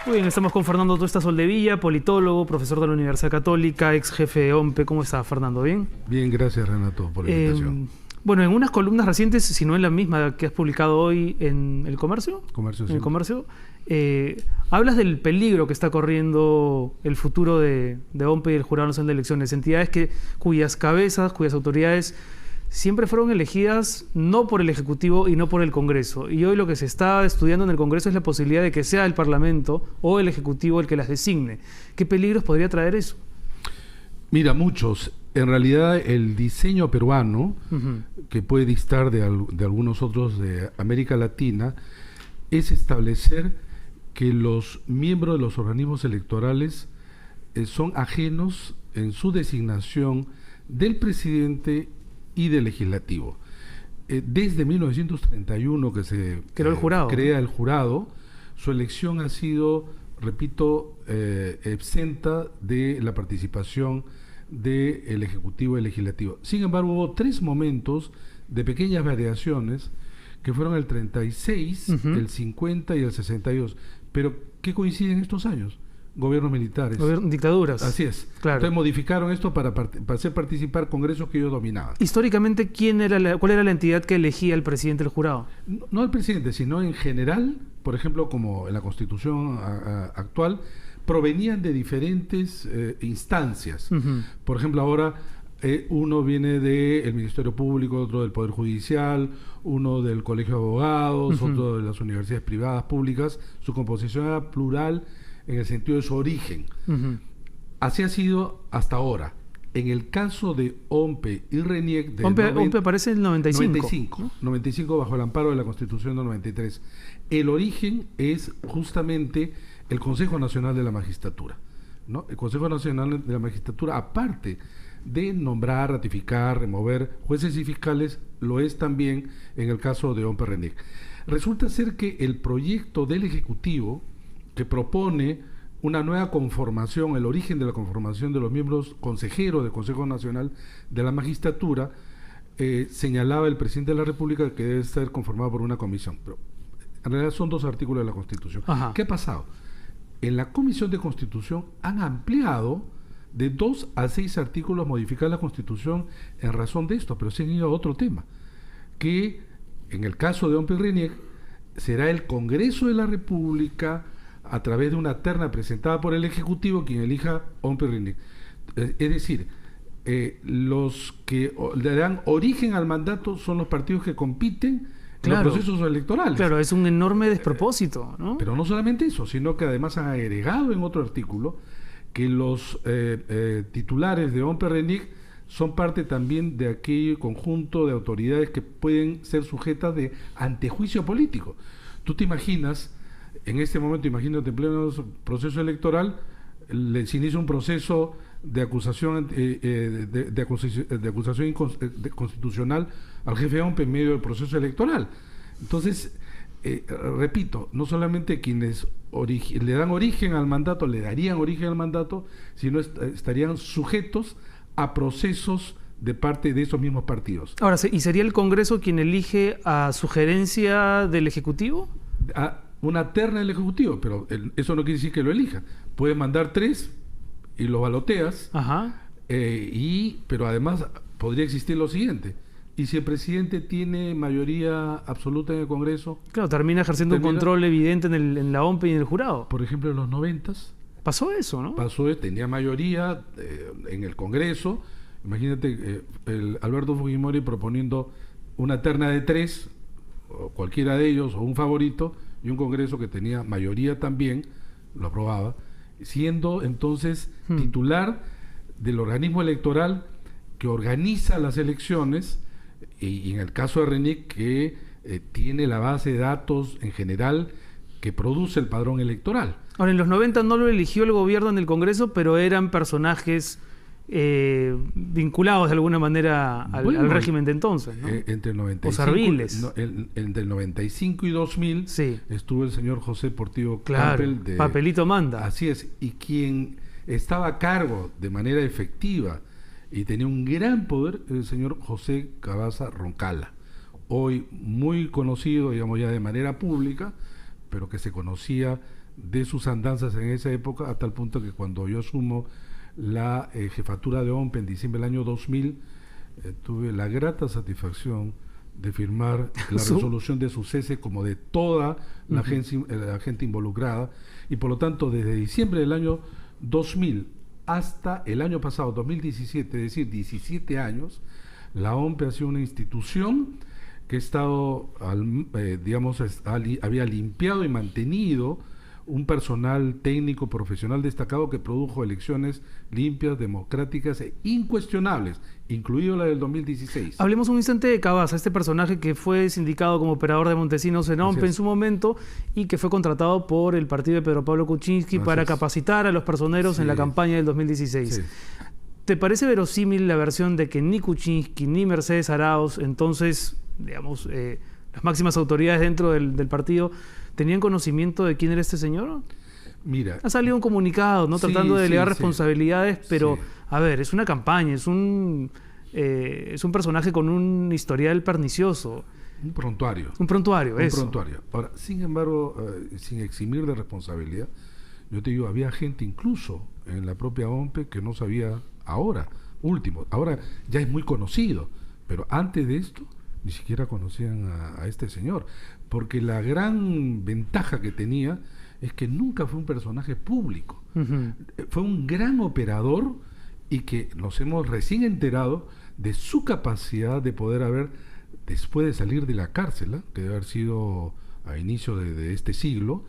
Muy bien, estamos con Fernando Tuesta Soldevilla, politólogo, profesor de la Universidad Católica, ex jefe de OMPE. ¿Cómo está, Fernando? ¿Bien? Bien, gracias, Renato, por la invitación. Bueno, en unas columnas recientes, si no en la misma que has publicado hoy en El Comercio, Sí. El Comercio, hablas del peligro que está corriendo el futuro de OMPE y el Jurado Nacional de Elecciones, entidades cuyas cabezas, cuyas autoridades siempre fueron elegidas no por el Ejecutivo y no por el Congreso. Y hoy lo que se está estudiando en el Congreso es la posibilidad de que sea el Parlamento o el Ejecutivo el que las designe. ¿Qué peligros podría traer eso? Mira, muchos. En realidad, el diseño peruano, que puede distar de algunos otros de América Latina, es establecer que los miembros de los organismos electorales son ajenos en su designación del presidente y del legislativo. Desde 1931 que se crea el jurado, su elección ha sido, repito, exenta de la participación del Ejecutivo y el Legislativo. Sin embargo, hubo 3 momentos de pequeñas variaciones que fueron el 36, el 50 y el 62. Pero, ¿qué coinciden estos años? Gobiernos militares. Dictaduras. Así es. Claro. Entonces modificaron esto para hacer participar congresos que ellos dominaban. Históricamente, ¿cuál era la entidad que elegía el presidente del jurado? No el presidente, sino en general, por ejemplo, como en la Constitución actual, provenían de diferentes instancias. Por ejemplo, ahora uno viene del Ministerio Público, otro del Poder Judicial, uno del Colegio de Abogados, otro de las universidades privadas, públicas. Su composición era plural en el sentido de su origen. Así ha sido hasta ahora. En el caso de OMPE y RENIEC... OMPE aparece en el 95. 95 bajo el amparo de la Constitución del 93. El origen es justamente el Consejo Nacional de la Magistratura, ¿no? El Consejo Nacional de la Magistratura, aparte de nombrar, ratificar, remover jueces y fiscales, lo es también en el caso de OMPE RENIEC. Resulta ser que el proyecto del Ejecutivo, que propone una nueva conformación, el origen de la conformación de los miembros consejeros del Consejo Nacional de la Magistratura, señalaba el presidente de la República que debe ser conformado por una comisión. Pero en realidad son 2 artículos de la Constitución. ¿Qué ha pasado? En la Comisión de Constitución han ampliado de 2 a 6 artículos modificar la Constitución en razón de esto, pero se han ido a otro tema, que en el caso de OMPE y RENIEC será el Congreso de la República, a través de una terna presentada por el Ejecutivo, quien elija OMPE y RENIEC. Es decir, los que le dan origen al mandato son los partidos que compiten en los procesos electorales. Claro, es un enorme despropósito, ¿no? Pero no solamente eso, sino que además han agregado en otro artículo que los titulares de OMPE y RENIEC son parte también de aquel conjunto de autoridades que pueden ser sujetas de antejuicio político. Tú te imaginas, en este momento, imagínate en pleno proceso electoral, se inicia un proceso de acusación constitucional al jefe de OMPE en medio del proceso electoral. Entonces, repito, no solamente quienes le dan origen al mandato, le darían origen al mandato, sino estarían sujetos a procesos de parte de esos mismos partidos. Ahora, ¿y sería el Congreso quien elige a sugerencia del Ejecutivo? Una terna del Ejecutivo, pero eso no quiere decir que lo elija. Puede mandar 3 y lo baloteas, pero además podría existir lo siguiente: y si el presidente tiene mayoría absoluta en el Congreso, claro, termina ejerciendo un control evidente en la OMPE y en el jurado. Por ejemplo, en los 90s pasó eso, ¿no? Tenía mayoría en el Congreso. Imagínate el Alberto Fujimori proponiendo una terna de 3, o cualquiera de ellos, o un favorito, y un Congreso que tenía mayoría también, lo aprobaba, siendo entonces titular del organismo electoral que organiza las elecciones, y en el caso de RENIEC, que tiene la base de datos en general que produce el padrón electoral. Ahora, en los 90 no lo eligió el gobierno en el Congreso, pero eran personajes vinculados de alguna manera al régimen de entonces, ¿no? Entre el 95, o serviles. Entre el 95 y 2000 estuvo el señor José Portillo Campbell de Papelito Manda. Así es, y quien estaba a cargo de manera efectiva y tenía un gran poder, el señor José Cavazza Roncala, hoy muy conocido, digamos, ya de manera pública, pero que se conocía de sus andanzas en esa época, a tal punto que cuando yo asumo la jefatura de OMPE en diciembre del año 2000, tuve la grata satisfacción de firmar la resolución de su cese como de toda la gente involucrada, y por lo tanto desde diciembre del año 2000 hasta el año pasado, 2017, es decir, 17 años, la OMPE ha sido una institución que ha estado, había limpiado y mantenido un personal técnico profesional destacado que produjo elecciones limpias, democráticas e incuestionables, incluido la del 2016. Hablemos un instante de Cavazza, este personaje que fue sindicado como operador de Montesinos en OMPE en su momento y que fue contratado por el partido de Pedro Pablo Kuczynski para capacitar a los personeros en la campaña del 2016. Sí. ¿Te parece verosímil la versión de que ni Kuczynski ni Mercedes Arauz, entonces, digamos, las máximas autoridades dentro del partido, tenían conocimiento de quién era este señor? Mira, ha salido un comunicado, ¿no? Tratando de delegar responsabilidades, pero a ver, es una campaña, es un personaje con un historial pernicioso. Un prontuario. Un prontuario, eso. Un prontuario. Ahora, sin embargo, sin eximir de responsabilidad, yo te digo, había gente incluso en la propia OMPE que no sabía ahora ya es muy conocido, pero antes de esto ni siquiera conocían a este señor, porque la gran ventaja que tenía es que nunca fue un personaje público. Fue un gran operador, y que nos hemos recién enterado de su capacidad de poder haber, después de salir de la cárcel, que debe haber sido a inicio de este siglo,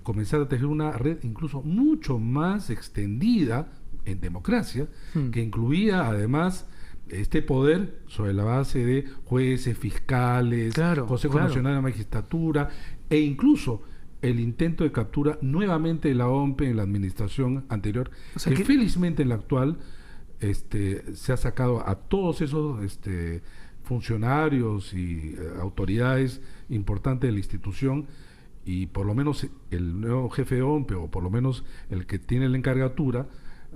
comenzar a tejer una red incluso mucho más extendida en democracia, que incluía además este poder sobre la base de jueces, fiscales, Consejo Nacional de la Magistratura, e incluso el intento de captura nuevamente de la OMPE en la administración anterior, o sea, que felizmente en la actual se ha sacado a todos esos funcionarios y autoridades importantes de la institución, y por lo menos el nuevo jefe de OMPE, o por lo menos el que tiene la encargatura,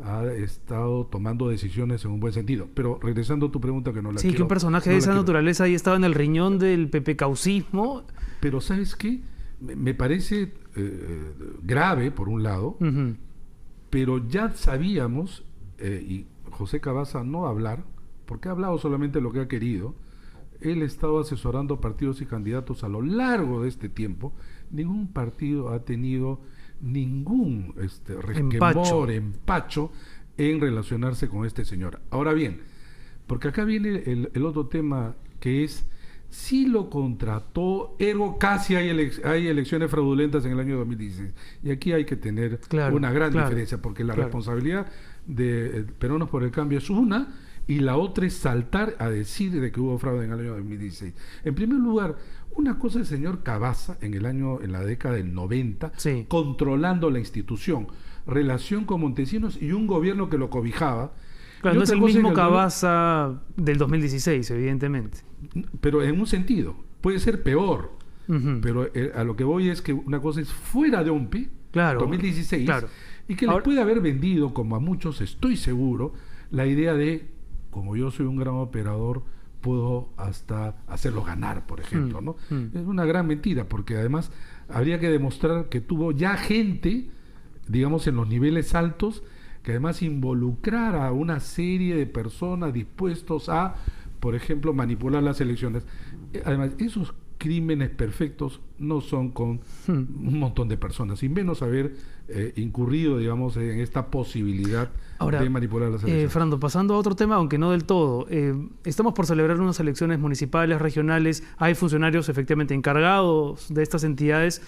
ha estado tomando decisiones en un buen sentido. Pero regresando a tu pregunta, que no la quiero... Sí, que un personaje de esa naturaleza ahí estaba en el riñón del pepecaucismo. Pero ¿sabes qué? Me parece grave, por un lado, pero ya sabíamos, y José Cavazza no va a hablar, porque ha hablado solamente lo que ha querido. Él ha estado asesorando partidos y candidatos a lo largo de este tiempo. Ningún partido ha tenido ningún resquemor, empacho en relacionarse con este señor. Ahora bien, porque acá viene el otro tema, que es: si lo contrató, ergo casi hay elecciones fraudulentas en el año 2016. Y aquí hay que tener una gran diferencia, porque la responsabilidad de Peronos por el Cambio es una, y la otra es saltar a decir de que hubo fraude en el año 2016. En primer lugar, una cosa es el señor Cavazza en la década del 90, controlando la institución, relación con Montesinos y un gobierno que lo cobijaba. Claro, no es el mismo Cavazza del 2016, evidentemente. Pero en un sentido, puede ser peor. Pero a lo que voy es que una cosa es fuera de OMPE, 2016, y que le puede haber vendido, como a muchos estoy seguro, la idea de: como yo soy un gran operador, puedo hasta hacerlo ganar, por ejemplo, ¿no? Es una gran mentira, porque además habría que demostrar que tuvo ya gente, digamos, en los niveles altos, que además involucrara a una serie de personas dispuestos a, por ejemplo, manipular las elecciones. Además, esos crímenes perfectos no son con un montón de personas, y menos haber incurrido, digamos, en esta posibilidad de manipular las elecciones. Fernando, pasando a otro tema, aunque no del todo, estamos por celebrar unas elecciones municipales, regionales, hay funcionarios efectivamente encargados de estas entidades,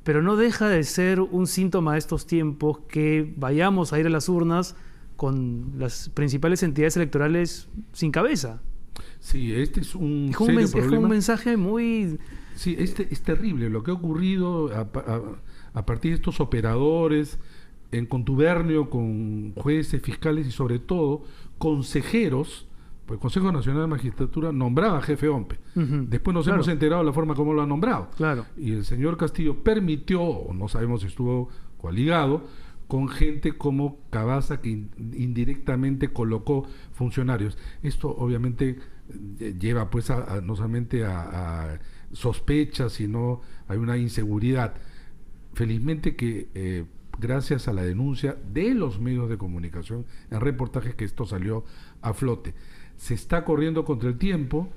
pero no deja de ser un síntoma de estos tiempos que vayamos a ir a las urnas con las principales entidades electorales sin cabeza. Sí, este es un serio problema. Es un mensaje muy... Sí, es terrible lo que ha ocurrido a partir de estos operadores en contubernio con jueces, fiscales y sobre todo consejeros. Pues el Consejo Nacional de Magistratura nombraba jefe OMPE. Después nos hemos enterado de la forma como lo ha nombrado. Y el señor Castillo permitió, o no sabemos si estuvo coaligado, con gente como Cavazza, que indirectamente colocó funcionarios. Esto obviamente lleva pues no solamente a sospechas, sino hay una inseguridad. felizmente que gracias a la denuncia de los medios de comunicación, en reportajes, que esto salió a flote. Se está corriendo contra el tiempo,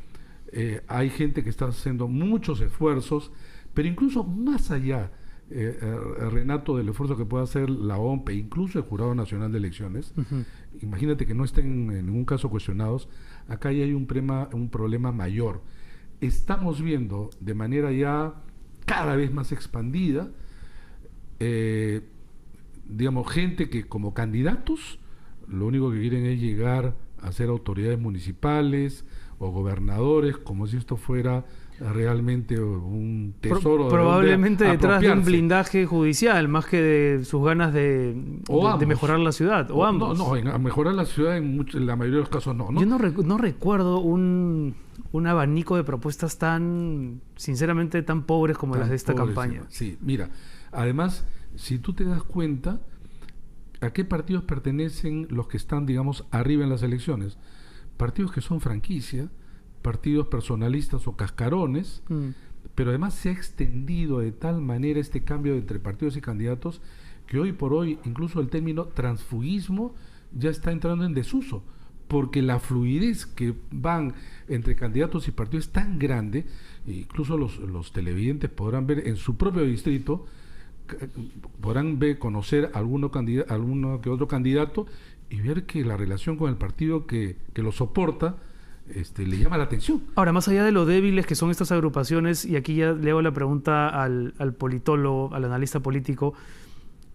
hay gente que está haciendo muchos esfuerzos, pero incluso más allá, Renato, del esfuerzo que puede hacer la OMP, incluso el Jurado Nacional de Elecciones, imagínate que no estén en ningún caso cuestionados, acá ya hay un problema mayor. Estamos viendo de manera ya cada vez más expandida, digamos, gente que como candidatos lo único que quieren es llegar a ser autoridades municipales o gobernadores, como si esto fuera realmente un tesoro. Probablemente detrás de un blindaje judicial, más que de sus ganas de mejorar la ciudad, o ambos. No, a mejorar la ciudad en la mayoría de los casos no. Yo no recuerdo un abanico de propuestas sinceramente tan pobres como las de esta campaña. Sí, mira, además, si tú te das cuenta, ¿a qué partidos pertenecen los que están, digamos, arriba en las elecciones? Partidos que son franquicia, partidos personalistas o cascarones, pero además se ha extendido de tal manera este cambio entre partidos y candidatos que hoy por hoy incluso el término transfugismo ya está entrando en desuso, porque la fluidez que van entre candidatos y partidos es tan grande, incluso los televidentes podrán ver en su propio distrito, podrán conocer alguno que otro candidato y ver que la relación con el partido que lo soporta le llama la atención. Ahora, más allá de lo débiles que son estas agrupaciones, y aquí ya le hago la pregunta al politólogo, al analista político,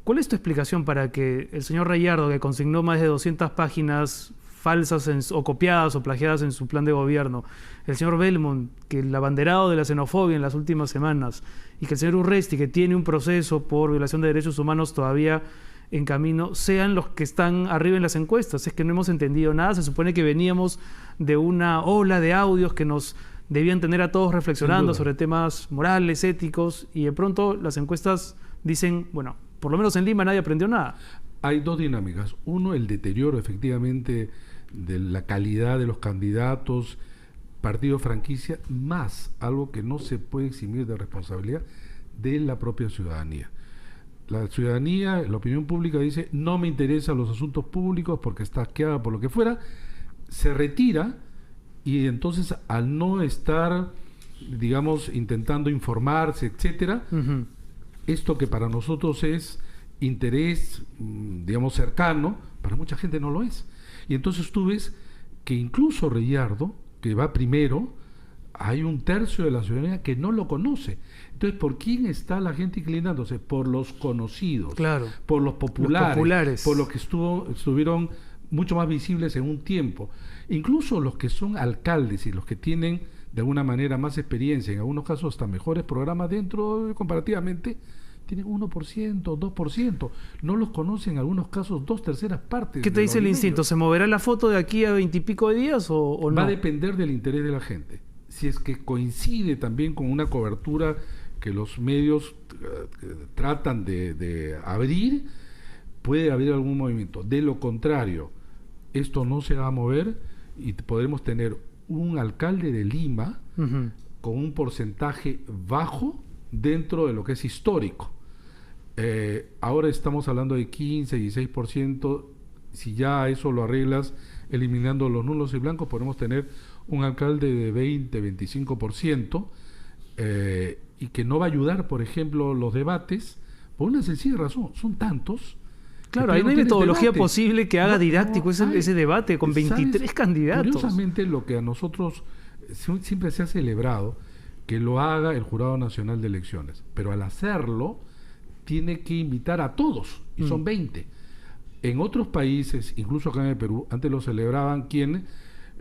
¿cuál es tu explicación para que el señor Rayardo, que consignó más de 200 páginas falsas o copiadas o plagiadas en su plan de gobierno, el señor Belmont, que el abanderado de la xenofobia en las últimas semanas, y que el señor Urresti, que tiene un proceso por violación de derechos humanos todavía en camino, sean los que están arriba en las encuestas? Es que no hemos entendido nada. Se supone que veníamos de una ola de audios que nos debían tener a todos reflexionando sobre temas morales, éticos, y de pronto las encuestas dicen, bueno, por lo menos en Lima nadie aprendió nada. Hay dos dinámicas. Uno, el deterioro efectivamente de la calidad de los candidatos, partido franquicia, más algo que no se puede eximir de responsabilidad de la propia ciudadanía. La ciudadanía, la opinión pública dice, no me interesan los asuntos públicos porque está asqueada por lo que fuera, se retira, y entonces al no estar, digamos, intentando informarse, etcétera, esto que para nosotros es interés, digamos, cercano, para mucha gente no lo es. Y entonces tú ves que incluso Rayardo, que va primero, hay un tercio de la ciudadanía que no lo conoce. Entonces, ¿por quién está la gente inclinándose? Por los conocidos, claro, por los populares, por los que estuvieron mucho más visibles en un tiempo. Incluso los que son alcaldes y los que tienen de alguna manera más experiencia, en algunos casos hasta mejores programas dentro, comparativamente, tienen 1%, 2%. No los conocen en algunos casos 2/3 partes. ¿Qué te dice el instinto? ¿Se moverá la foto de aquí a 20 y pico de días o no? Va a depender del interés de la gente. Si es que coincide también con una cobertura que los medios tratan de abrir, puede haber algún movimiento. De lo contrario, esto no se va a mover y podremos tener un alcalde de Lima con un porcentaje bajo dentro de lo que es histórico. Ahora estamos hablando de 15, 16%. Si ya eso lo arreglas eliminando los nulos y blancos, podemos tener un alcalde de 20, 25%, y que no va a ayudar, por ejemplo, los debates, por una sencilla razón, son tantos. Claro, ahí no hay metodología posible que haga didáctico ese debate con 23 candidatos. Curiosamente, lo que a nosotros siempre se ha celebrado, que lo haga el Jurado Nacional de Elecciones, pero al hacerlo tiene que invitar a todos, y son 20. En otros países, incluso acá en el Perú, antes lo celebraban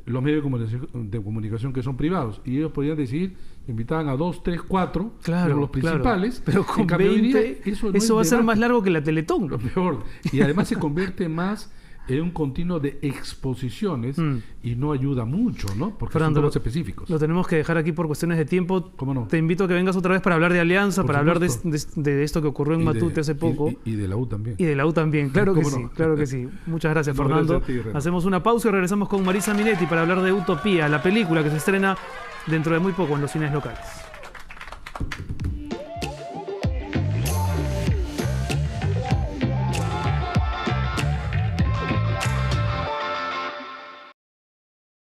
los medios de comunicación que son privados, y ellos podían decidir, invitaban a 2, 3, 4, claro, los principales. Pero con 20, eso va a ser más largo que la Teletón. Lo peor. Y además se convierte más en un continuo de exposiciones y no ayuda mucho, ¿no? Porque Fernando, son temas específicos. Lo tenemos que dejar aquí por cuestiones de tiempo. ¿Cómo no? Te invito a que vengas otra vez para hablar de Alianza, para hablar de esto que ocurrió en Matute hace poco. Y de la U también. Y de la U también, claro que sí, claro que sí. Muchas gracias, Fernando. Gracias a ti, hacemos una pausa y regresamos con Marisa Minetti para hablar de Utopía, la película que se estrena dentro de muy poco en los cines locales.